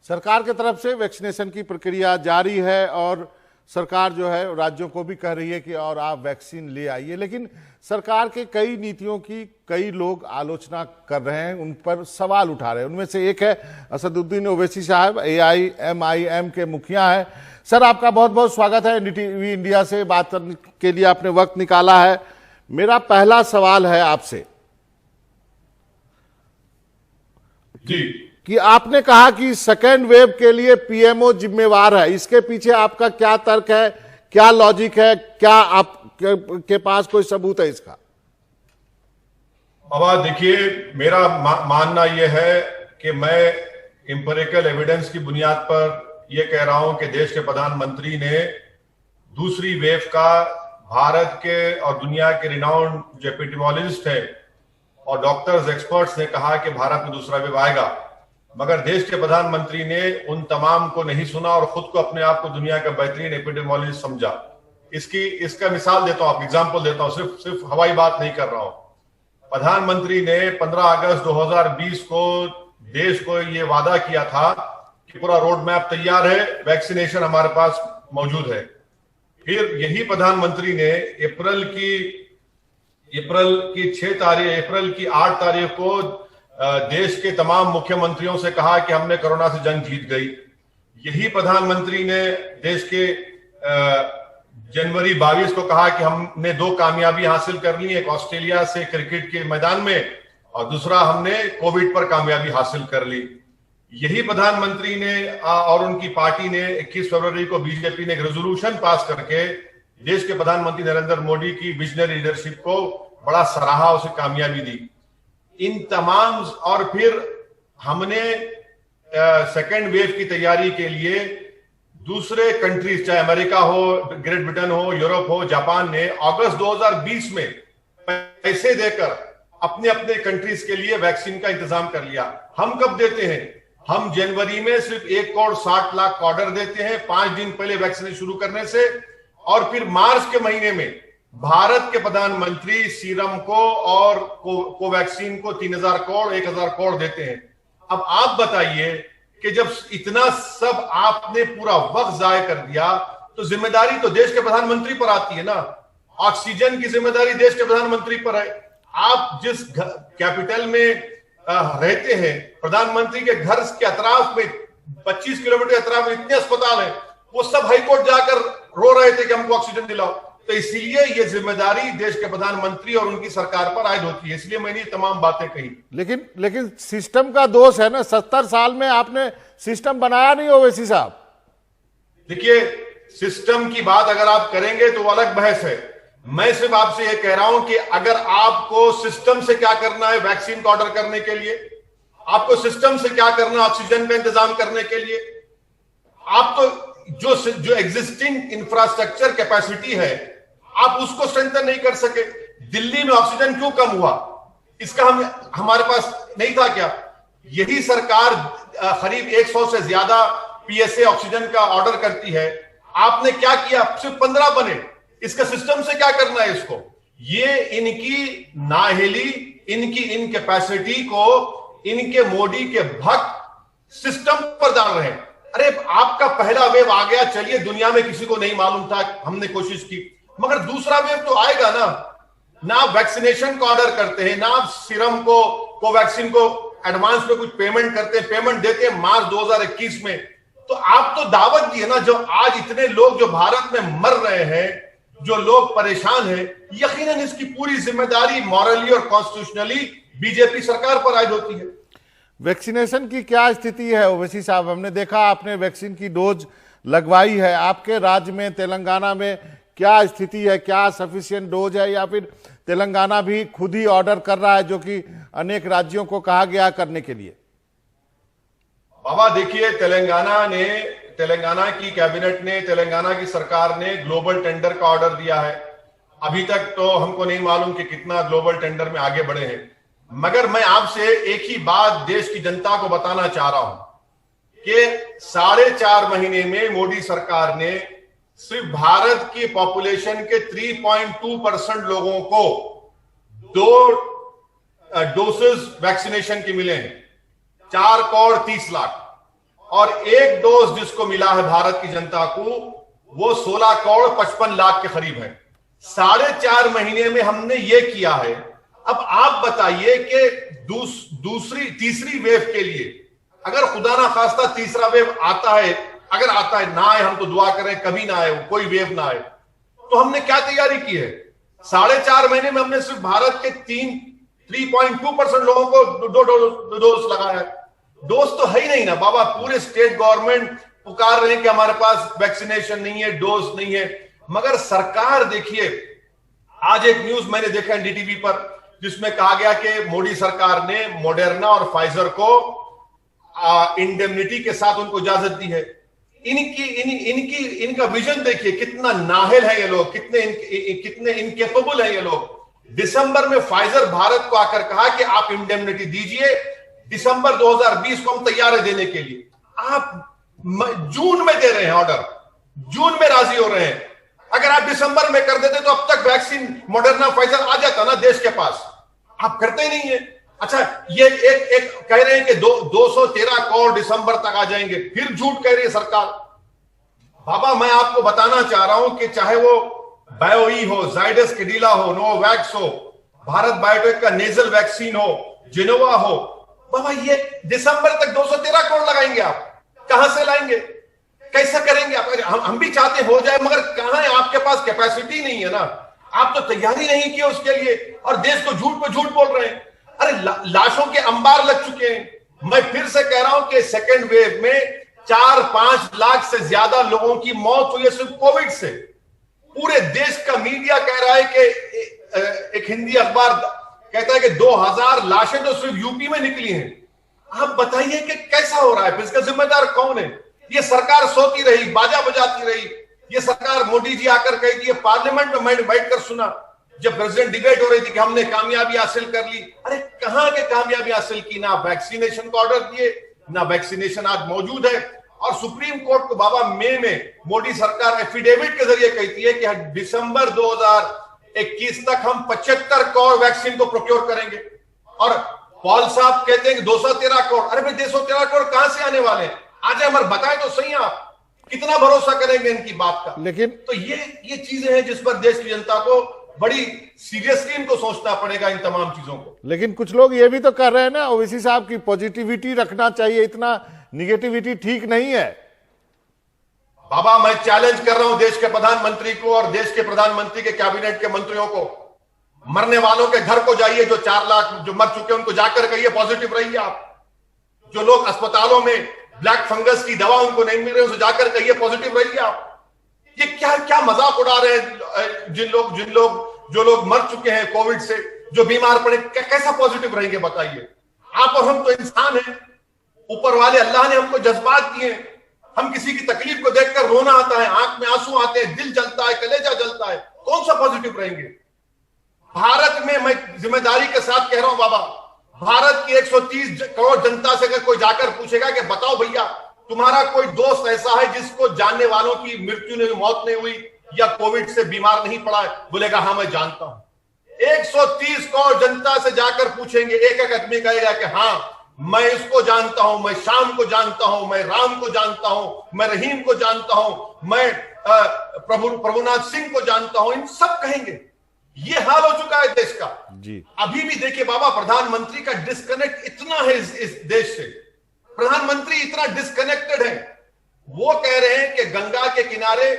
सरकार की तरफ से वैक्सीनेशन की प्रक्रिया जारी है और सरकार जो है राज्यों को भी कह रही है कि और आप वैक्सीन ले आइए, लेकिन सरकार के कई नीतियों की कई लोग आलोचना कर रहे हैं, उन पर सवाल उठा रहे हैं। उनमें से एक है असदुद्दीन ओवैसी साहब, AIMIM के मुखिया है। सर, आपका बहुत बहुत स्वागत है। NDTV इंडिया से बात करने के लिए आपने वक्त निकाला है। मेरा पहला सवाल है आपसे जी कि आपने कहा कि सेकेंड वेव के लिए PMO जिम्मेवार है। इसके पीछे आपका क्या तर्क है, क्या लॉजिक है, क्या आपके पास कोई सबूत है इसका? बाबा देखिए, मेरा मानना यह है कि मैं इंपेरिकल एविडेंस की बुनियाद पर यह कह रहा हूं कि देश के प्रधानमंत्री ने दूसरी वेव का भारत के और दुनिया के रिनाउंड जो एपिडेमियोलॉजिस्ट है और डॉक्टर्स एक्सपर्ट्स ने कहा कि भारत में दूसरा वेव आएगा, मगर देश के प्रधानमंत्री ने उन तमाम को नहीं सुना और खुद को अपने आप को दुनिया का बेहतरीन एपिडेमियोलॉजिस्ट समझा। इसका मिसाल देता हूं, एग्जांपल देता हूं, सिर्फ हवाई बात नहीं कर रहा हूं। प्रधानमंत्री ने 15 अगस्त 2020 को देश को यह वादा किया था कि पूरा रोड मैप तैयार है, वैक्सीनेशन हमारे पास मौजूद है। फिर यही प्रधानमंत्री ने अप्रैल की 8 तारीख को देश के तमाम मुख्यमंत्रियों से कहा कि हमने कोरोना से जंग जीत गई। यही प्रधानमंत्री ने देश के जनवरी 22 को कहा कि हमने 2 कामयाबी हासिल कर ली, एक ऑस्ट्रेलिया से क्रिकेट के मैदान में और दूसरा हमने कोविड पर कामयाबी हासिल कर ली। यही प्रधानमंत्री ने और उनकी पार्टी ने 21 फरवरी को बीजेपी ने एक रेजोल्यूशन पास करके देश के प्रधानमंत्री नरेंद्र मोदी की विजनरी लीडरशिप को बड़ा सराहा, उसे कामयाबी दी। इन तमाम और फिर हमने सेकेंड वेव की तैयारी के लिए दूसरे कंट्रीज, चाहे अमेरिका हो, ग्रेट ब्रिटेन हो, यूरोप हो, जापान ने अगस्त 2020 में पैसे देकर अपने अपने कंट्रीज के लिए वैक्सीन का इंतजाम कर लिया। हम कब देते हैं? हम जनवरी में सिर्फ 1,60,00,000 ऑर्डर देते हैं 5 दिन पहले वैक्सीन शुरू करने से, और फिर मार्च के महीने में भारत के प्रधानमंत्री सीरम को और कोवैक्सीन को 3,000 करोड़ 1,000 करोड़ देते हैं। अब आप बताइए कि जब इतना सब आपने पूरा वक्त जाया कर दिया तो जिम्मेदारी तो देश के प्रधानमंत्री पर आती है ना। ऑक्सीजन की जिम्मेदारी देश के प्रधानमंत्री पर है। आप जिस कैपिटल में रहते हैं, प्रधानमंत्री के घर के अतराफ में 25 किलोमीटर अतराफ में इतने अस्पताल हैं, वो सब हाईकोर्ट जाकर रो रहे थे कि हमको ऑक्सीजन दिलाओ। तो इसीलिए ये जिम्मेदारी देश के प्रधानमंत्री और उनकी सरकार पर आयद होती है। इसलिए मैंने ये तमाम बातें कही। लेकिन सिस्टम का दोष है ना। 70 साल में आपने सिस्टम बनाया नहीं ओवैसी साहब। देखिए, सिस्टम की बात अगर आप करेंगे तो वो अलग बहस है। मैं सिर्फ आपसे ये कह रहा हूं कि अगर आपको सिस्टम से क्या करना है वैक्सीन का ऑर्डर करने के लिए, आपको सिस्टम से क्या करना है ऑक्सीजन का इंतजाम करने के लिए, आप तो जो एग्जिस्टिंग इंफ्रास्ट्रक्चर कैपेसिटी है आप उसको स्ट्रेंथन नहीं कर सके। दिल्ली में ऑक्सीजन क्यों कम हुआ? इसका हमारे पास नहीं था क्या? यही सरकार करीब 100 से ज्यादा PSA ऑक्सीजन का ऑर्डर करती है। आपने क्या किया? सिर्फ 15 बने। इसका सिस्टम से क्या करना है इसको? ये इनकी नाअहली, इनकी इनकैपेसिटी को इनके मोदी के भक्त सिस्टम पर डाल रहे हैं। अरे आपका पहला वेव आ गया, चलिए, दुनिया में किसी को नहीं मालूम था, हमने कोशिश की, मगर दूसरा वेव तो आएगा ना आप वैक्सीनेशन का ऑर्डर करते हैं, ना आप सीरम को, कोवैक्सीन को एडवांस में कुछ पेमेंट करते हैं, पेमेंट देते हैं मार्च 2021 में। तो आप तो दावत दी है ना। जो आज इतने लोग जो भारत में मर रहे हैं, जो लोग परेशान हैं, यकीनन इसकी पूरी जिम्मेदारी मॉरली और कॉन्स्टिट्यूशनली बीजेपी सरकार पर आयद होती है। वैक्सीनेशन की क्या स्थिति है ओवैसी साहब? हमने देखा आपने वैक्सीन की डोज लगवाई है। आपके राज्य में तेलंगाना में क्या स्थिति है? क्या सफिशिएंट डोज है या फिर तेलंगाना भी खुद ही ऑर्डर कर रहा है, जो कि अनेक राज्यों को कहा गया करने के लिए? बाबा देखिए, तेलंगाना की कैबिनेट ने, तेलंगाना की सरकार ने ग्लोबल टेंडर का ऑर्डर दिया है। अभी तक तो हमको नहीं मालूम कि कितना ग्लोबल टेंडर में आगे बढ़े हैं, मगर मैं आपसे एक ही बात देश की जनता को बताना चाह रहा हूं कि 4.5 महीने में मोदी सरकार ने सिर्फ भारत की पॉपुलेशन के 3.2% लोगों को 2 डोसेस वैक्सीनेशन के मिले हैं, 4 करोड़ 30 लाख। और एक डोज जिसको मिला है भारत की जनता को वो 16 करोड़ 55 लाख के करीब है। 4.5 महीने में हमने ये किया है। अब आप बताइए कि तीसरी वेव के लिए अगर खुदा ना खास्ता तीसरा वेव आता है, अगर आता है, ना आए, हम तो दुआ करें कभी ना आए, कोई वेव ना आए, तो हमने क्या तैयारी की है? 4.5 महीने में हमने सिर्फ भारत के 3.2% लोगों को दो डोज लगाया है। डोज तो है ही नहीं ना बाबा। पूरे स्टेट गवर्नमेंट पुकार रहे हैं कि हमारे पास वैक्सीनेशन नहीं है, डोज नहीं है, मगर सरकार देखिए, आज एक न्यूज मैंने देखा एनडीटीवी पर जिसमें कहा गया कि मोदी सरकार ने मॉडर्ना और फाइजर को इंडेमनिटी के साथ उनको इजाजत दी है। इनका विजन देखिए, कितना नाहिल है ये लोग, कितने इनकेपेबल है ये लोग। दिसंबर में फाइजर भारत को आकर कहा कि आप इंडेमनिटी दीजिए, दिसंबर 2020 को हम तैयार है देने के लिए। आप जून में दे रहे हैं ऑर्डर, जून में राजी हो रहे हैं। अगर आप दिसंबर में कर देते तो अब तक वैक्सीन मॉडर्ना फाइजर आ जाता ना देश के पास। आप करते ही नहीं है। अच्छा, ये एक कह रहे हैं कि 213 करोड़ दिसंबर तक आ जाएंगे, फिर झूठ कह रही है सरकार। बाबा मैं आपको बताना चाह रहा हूं कि चाहे वो बायोई हो, जाइडस कैडिला हो, नोवैक्स हो, भारत बायोटेक का नेजल वैक्सीन हो, जिनोवा हो, बाबा ये दिसंबर तक 213 करोड़ लगाएंगे। आप कहां से लाएंगे? कैसे करेंगे आप? हम भी चाहते हो जाए, मगर कहां है? आपके पास कैपेसिटी नहीं है ना। आप तो तैयारी नहीं की उसके लिए और देश को झूठ पे झूठ बोल रहे हैं। अरे लाशों के अंबार लग चुके हैं। मैं फिर से कह रहा हूं कि सेकेंड वेव में 4-5 लाख से ज्यादा लोगों की मौत हुई है सिर्फ कोविड से। पूरे देश का मीडिया कह रहा है कि एक हिंदी अखबार कहता है कि 2000 लाशें तो सिर्फ यूपी में निकली हैं। आप बताइए कि कैसा हो रहा है? इसका जिम्मेदार कौन है? ये सरकार सोती रही, बाजा बजाती रही। ये सरकार, मोदी जी आकर कही थी, पार्लियामेंट में मैंने बैठकर सुना जब प्रेसिडेंट डिबेट हो रही थी कि हमने कामयाबी हासिल कर ली। अरे कहां के कामयाबी हासिल की? ना वैक्सीनेशन का ऑर्डर दिए, ना वैक्सीनेशन आज मौजूद है। और सुप्रीम कोर्ट को बाबा मई में मोदी सरकार एफिडेविट के जरिए कहती है कि दिसंबर 2021 तक हम 75 करोड़ वैक्सीन को प्रोक्योर करेंगे। और पॉल साहब कहते हैं कि 213 करोड़। अरे भाई 213 करोड़ कहां से आने वाले हैं? आज हमारे बताएं तो सही, आप कितना भरोसा करेंगे इनकी बात का? लेकिन तो ये चीजें हैं जिस पर देश की जनता को बड़ी सीरियसली इनको सोचना पड़ेगा, इन तमाम चीजों को। लेकिन कुछ लोग ये भी तो कर रहे हैं ना, ओवैसी साहब की पॉजिटिविटी रखना चाहिए, इतना निगेटिविटी ठीक नहीं है। बाबा मैं चैलेंज कर रहा हूं देश के प्रधानमंत्री को और देश के प्रधानमंत्री के कैबिनेट के मंत्रियों को, मरने वालों के घर को जाइए, जो 4 लाख जो मर चुके हैं उनको जाकर कहिए पॉजिटिव रहिए आप। जो लोग अस्पतालों में ब्लैक फंगस की दवा उनको नहीं मिल रही, उसे जाकर कहिए पॉजिटिव रहिए आप। ये क्या मजाक उड़ा रहे हैं जो लोग मर चुके हैं कोविड से, जो बीमार पड़े, कैसा पॉजिटिव रहेंगे बताइए? आप और हम तो इंसान हैं। ऊपर वाले अल्लाह ने हमको जज्बात दिए। हम किसी की तकलीफ को देखकर रोना आता है, आंख में आंसू आते हैं, दिल जलता है, कलेजा जलता है। कौन सा पॉजिटिव रहेंगे? भारत में मैं जिम्मेदारी के साथ कह रहा हूं बाबा, भारत की 130 करोड़ जनता से अगर कोई जाकर पूछेगा कि बताओ भैया तुम्हारा कोई दोस्त ऐसा है जिसको जानने वालों की मृत्यु नहीं, मौत नहीं हुई या कोविड से बीमार नहीं पड़ा है, बोलेगा हाँ मैं जानता हूं। 130 करोड़ जनता से जाकर पूछेंगे, एक एक आदमी कहेगा कि हाँ मैं इसको जानता हूं, मैं श्याम को जानता हूं, मैं राम को जानता हूं, मैं रहीम को जानता हूं, मैं प्रभुनाथ सिंह को जानता हूं। इन सब कहेंगे। ये हाल हो चुका है देश का जी। अभी भी देखिए बाबा, प्रधानमंत्री का डिस्कनेक्ट इतना है इस देश से। प्रधानमंत्री इतना डिस्कनेक्टेड है। वो कह रहे हैं कि गंगा के किनारे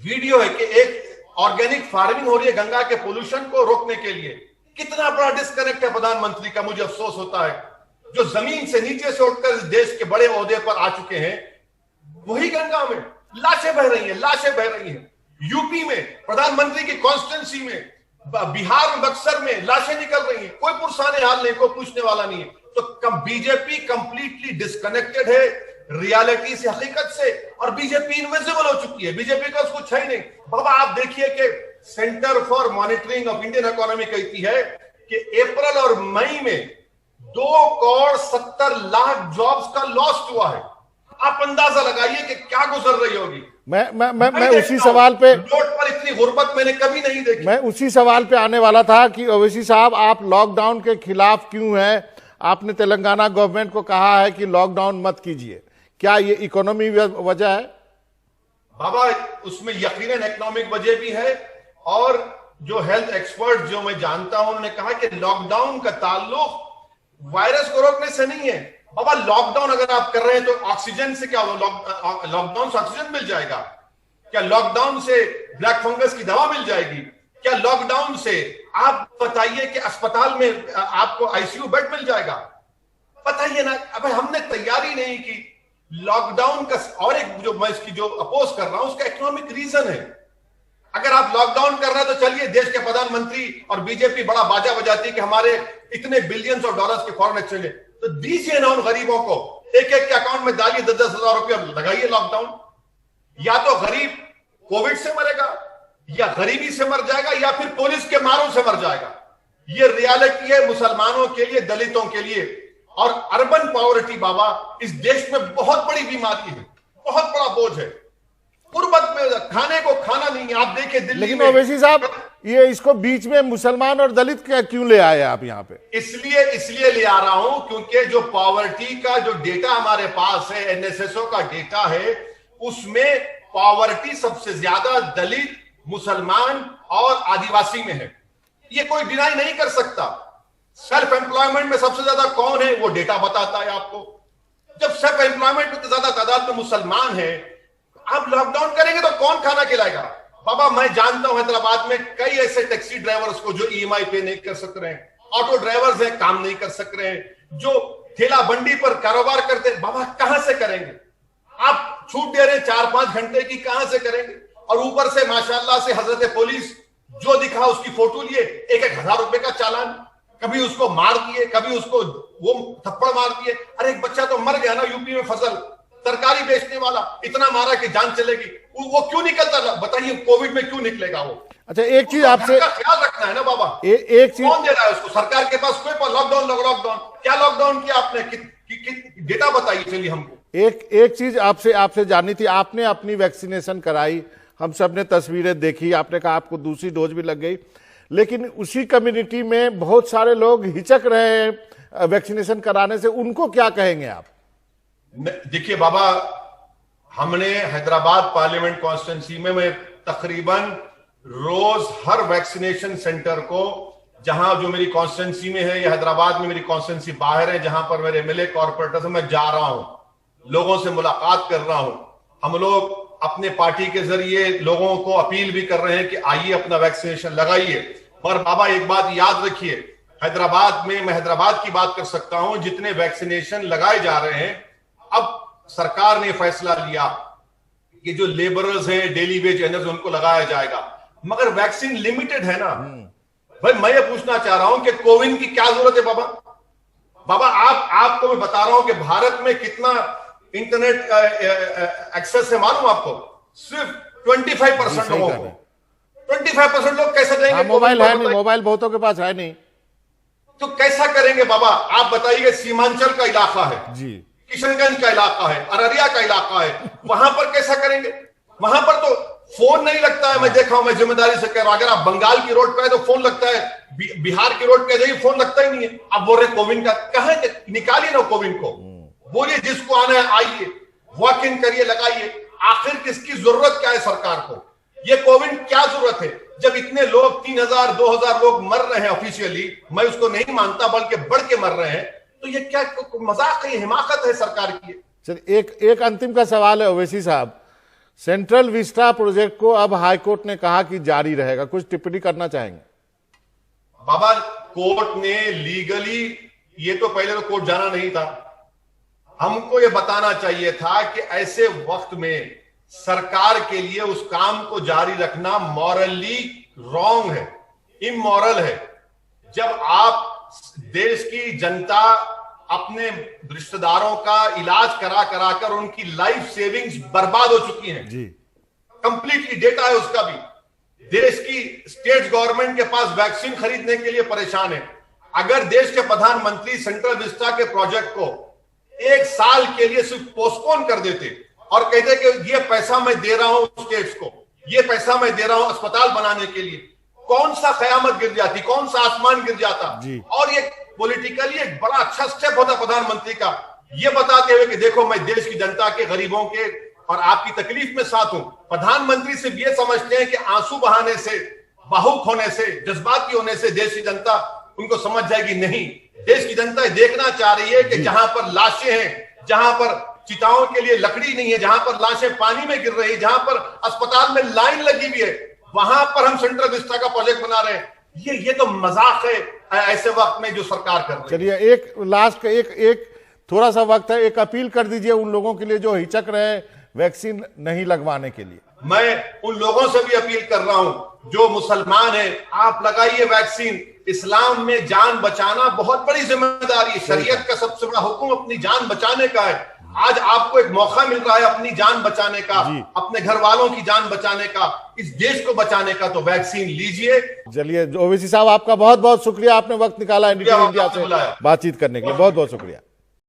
वीडियो है कि एक ऑर्गेनिक फार्मिंग हो रही है गंगा के पोल्यूशन को रोकने के लिए। कितना बड़ा डिस्कनेक्ट है प्रधानमंत्री का। मुझे अफसोस होता है जो जमीन से नीचे से उठकर इस देश के बड़े ओहदे पर आ चुके हैं, वही गंगा में लाशें बह रही हैं, लाशें बह रही हैं। यूपी में प्रधानमंत्री की कॉन्स्टिट्यूंसी में, बिहार में बक्सर में लाशें निकल रही हैं। कोई पुरसाने हाल नहीं, कोई पूछने वाला नहीं है। तो बीजेपी कंप्लीटली डिस्कनेक्टेड है रियलिटी से, हकीकत से। और बीजेपी इनविजिबल हो चुकी है। बीजेपी का कुछ है ही नहीं। बाबा आप देखिए कि centre for monitoring of Indian economy कहती है कि अप्रैल और मई में 2 करोड़ 70 लाख जॉब्स का लॉस हुआ है। आप अंदाजा लगाइए कि क्या गुजर रही होगी। मैं उसी सवाल पे, नोट पर इतनी गुर्बत मैंने कभी नहीं देखी। मैं उसी सवाल पे आने वाला था कि ओवैसी साहब आप लॉकडाउन के खिलाफ क्यों हैं? आपने तेलंगाना गवर्नमेंट को कहा है कि लॉकडाउन मत कीजिए, क्या ये इकोनॉमी वजह है? बाबा उसमें यकीनन इकोनॉमिक वजह भी है, और जो हेल्थ एक्सपर्ट जो मैं जानता हूं उन्होंने कहा कि लॉकडाउन का ताल्लुक वायरस को रोकने से नहीं है। बाबा लॉकडाउन अगर आप कर रहे हैं तो ऑक्सीजन से क्या होगा? लॉकडाउन से ऑक्सीजन मिल जाएगा क्या? लॉकडाउन से ब्लैक फंगस की दवा मिल जाएगी क्या? लॉकडाउन से आप बताइए कि अस्पताल में आपको आईसीयू बेड मिल जाएगा? बताइए ना। अब हमने तैयारी नहीं की लॉकडाउन का। और एक जो मैं इसकी जो अपोज कर रहा हूं उसका इकोनॉमिक रीजन है। अगर आप लॉकडाउन कर रहे हैं तो चलिए, देश के प्रधानमंत्री और बीजेपी बड़ा बाजा बजाती है कि हमारे इतने बिलियंस ऑफ डॉलर्स के फॉरेन एक्सचेंज है, तो दीजिए ना उन गरीबों को, एक एक के अकाउंट में डालिए 10-10 हजार रुपये, लगाइए लॉकडाउन। या तो गरीब कोविड से मरेगा, या गरीबी से मर जाएगा, या फिर पुलिस के मारों से मर जाएगा। ये रियलिटी है मुसलमानों के लिए, दलितों के लिए। और अर्बन पॉवर्टी बाबा इस देश में बहुत बड़ी बीमारी है, बहुत बड़ा बोझ है। गुर्बत में खाने को खाना नहीं है। आप देखिए दिल्ली लेकिन में। ओवैसी साहब, ये इसको बीच में मुसलमान और दलित क्यों ले आए आप यहाँ पे? इसलिए ले आ रहा हूं क्योंकि जो पॉवर्टी का जो डेटा हमारे पास है, एनएसएसओ का डेटा है, उसमें पॉवर्टी सबसे ज्यादा दलित, मुसलमान और आदिवासी में है। ये कोई डिनाई नहीं कर सकता। सेल्फ एम्प्लॉयमेंट में सबसे ज्यादा कौन है वो डेटा बताता है आपको। जब सेल्फ एम्प्लॉयमेंट में तो ज्यादा तादाद में मुसलमान है, आप लॉकडाउन करेंगे तो कौन खाना खिलाएगा? बाबा मैं जानता हूं हैदराबाद में कई ऐसे टैक्सी ड्राइवर्स को जो ईएमआई पे नहीं कर सक रहे हैं, ऑटो ड्राइवर्स हैं काम नहीं कर सक रहे हैं, जो ठेला बंडी पर कारोबार करते हैं। बाबा कहां से करेंगे? आप छूट दे रहे हैं 4-5 घंटे की, कहां से करेंगे? और ऊपर से माशाल्लाह से हजरत पुलिस जो दिखा उसकी फोटो लिए 1-1 हजार रुपए का चालान, कभी उसको मार दिए, कभी उसको वो थप्पड़ मार दिए। अरे एक बच्चा तो मर गया ना यूपी में, फजल तरकारी बेचने वाला, इतना मारा कि जान चलेगी। वो क्यों निकलता? बताइए कोविड में क्यों निकलेगा वो? अच्छा, एक चीज आपसे ख्याल रखना है ना बाबा। एक चीज कौन दे रहा है उसको? सरकार के पास कोई लॉकडाउन क्या लॉकडाउन किया आपने? डेटा बताइए चलिए हमको। एक चीज आपसे जाननी थी। आपने अपनी वैक्सीनेशन कराई, हम सब ने तस्वीरें देखी, आपने कहा आपको दूसरी डोज भी लग गई, लेकिन उसी कम्युनिटी में बहुत सारे लोग हिचक रहे हैं वैक्सीनेशन कराने से, उनको क्या कहेंगे आप? देखिए बाबा, हमने हैदराबाद पार्लियामेंट कॉन्स्टिट्यूंसी में मैं तकरीबन रोज हर वैक्सीनेशन सेंटर को, जहां जो मेरी कॉन्स्टिट्यूंसी में है या हैदराबाद में मेरी कॉन्स्टिट्यूंसी बाहर है जहां पर मेरे एमएलए कॉर्पोरेटर से मैं जा रहा हूं, लोगों से मुलाकात कर रहा हूं। हम लोग अपने पार्टी के जरिए लोगों को अपील भी कर रहे हैं कि आइए अपना वैक्सीनेशन लगाइए। पर बाबा एक बात याद रखिए, हैदराबाद में, मैं हैदराबाद की बात कर सकता हूं, जितने वैक्सीनेशन लगाए जा रहे हैं, अब सरकार ने फैसला लिया कि जो लेबरर्स हैं, डेली वेज अर्नर्स, उनको लगाया जाएगा, मगर वैक्सीन लिमिटेड है ना। भाई मैं ये पूछना चाह रहा हूं कि कोविन की क्या जरूरत है बाबा? बाबा आपको मैं बता रहा हूं कि भारत में कितना इंटरनेट एक्सेस है मालूम आपको? सिर्फ 25% लोगों को। 25% लोग कैसे देंगे? मोबाइल है नहीं, मोबाइल बहुतों के पास है नहीं, तो कैसा करेंगे बाबा? आप बताइए, सीमांचल का इलाका है जी, किशनगंज का इलाका है, अररिया का इलाका है, वहां पर कैसा करेंगे? वहां पर तो फोन नहीं लगता है। मैं देखा हूं, मैं जिम्मेदारी से कह रहा हूं, अगर आप बंगाल की रोड पे है तो फोन लगता है, बिहार की रोड पे जाइए फोन लगता ही नहीं है। आप बोल रहे कोविन का, कहां निकालिए ना कोविन को, बोलिए जिसको आना है आइए, वॉक इन करिए, लगाइए। आखिर किसकी जरूरत क्या है सरकार को? ये कोविन क्या जरूरत है? जब इतने लोग 3000 2000 लोग मर रहे हैं ऑफिशियली, मैं उसको नहीं मानता बल्कि बढ़ के मर रहे हैं, तो ये क्या मजाक है? हिमाकत है सरकार की। चलिए एक अंतिम का सवाल है ओवैसी साहब, सेंट्रल विस्टा प्रोजेक्ट को अब हाईकोर्ट ने कहा कि जारी रहेगा, कुछ टिप्पणी करना चाहेंगे? बाबा कोर्ट ने लीगली, ये तो पहले तो कोर्ट जाना नहीं था, हमको ये बताना चाहिए था कि ऐसे वक्त में सरकार के लिए उस काम को जारी रखना मॉरली रॉन्ग है, इमोरल है। जब आप देश की जनता अपने रिश्तेदारों का इलाज करा करा कर उनकी लाइफ सेविंग्स बर्बाद हो चुकी हैं जी, कंप्लीटली डेटा है उसका भी। देश की स्टेट गवर्नमेंट के पास वैक्सीन खरीदने के लिए परेशान है। अगर देश के प्रधानमंत्री सेंट्रल विस्टा के प्रोजेक्ट को 1 साल के लिए सिर्फ पोस्टपोन कर देते और कहते कि ये पैसा मैं दे रहा हूं स्टेट्स को, ये पैसा मैं दे रहा हूं अस्पताल बनाने के लिए, कौन सा कयामत गिर जाती, कौन सा आसमान गिर जाता। और ये पॉलिटिकली एक बड़ा अच्छा स्टेप होता प्रधानमंत्री का ये बताते हुए कि देखो मैं देश की जनता के, गरीबों के और आपकी तकलीफ में साथ हूं। प्रधानमंत्री सिर्फ ये समझते हैं कि आंसू बहाने से, भावुक होने से, जज्बाती होने से देश की जनता उनको समझ जाएगी। नहीं, देश की जनता देखना चाह रही है कि जहां पर लाशें हैं, जहां पर चिताओं के लिए लकड़ी नहीं है, जहां पर लाशें पानी में गिर रही, जहां पर अस्पताल में लाइन लगी हुई है, वहां पर हम सेंट्रल विस्टा का प्रोजेक्ट बना रहे हैं। ये तो मजाक है ऐसे वक्त में जो सरकार कर रही है। चलिए, एक लास्ट का एक थोड़ा सा वक्त है, एक अपील कर दीजिए उन लोगों के लिए जो हिचक रहे हैं वैक्सीन नहीं लगवाने के लिए। मैं उन लोगों से भी अपील कर रहा हूं जो मुसलमान हैं, आप लगाइए वैक्सीन। इस्लाम में जान बचाना बहुत बड़ी जिम्मेदारी है। शरीयत का सबसे बड़ा हुक्म अपनी जान बचाने का है। आज आपको एक मौका मिल रहा है अपनी जान बचाने का, अपने घर वालों की जान बचाने का, इस देश को बचाने का, तो वैक्सीन लीजिए। चलिए, ओवैसी साहब, आपका बहुत बहुत शुक्रिया, आपने वक्त निकाला एनडीटीवी इंडिया से बातचीत करने के लिए। बहुत बहुत शुक्रिया।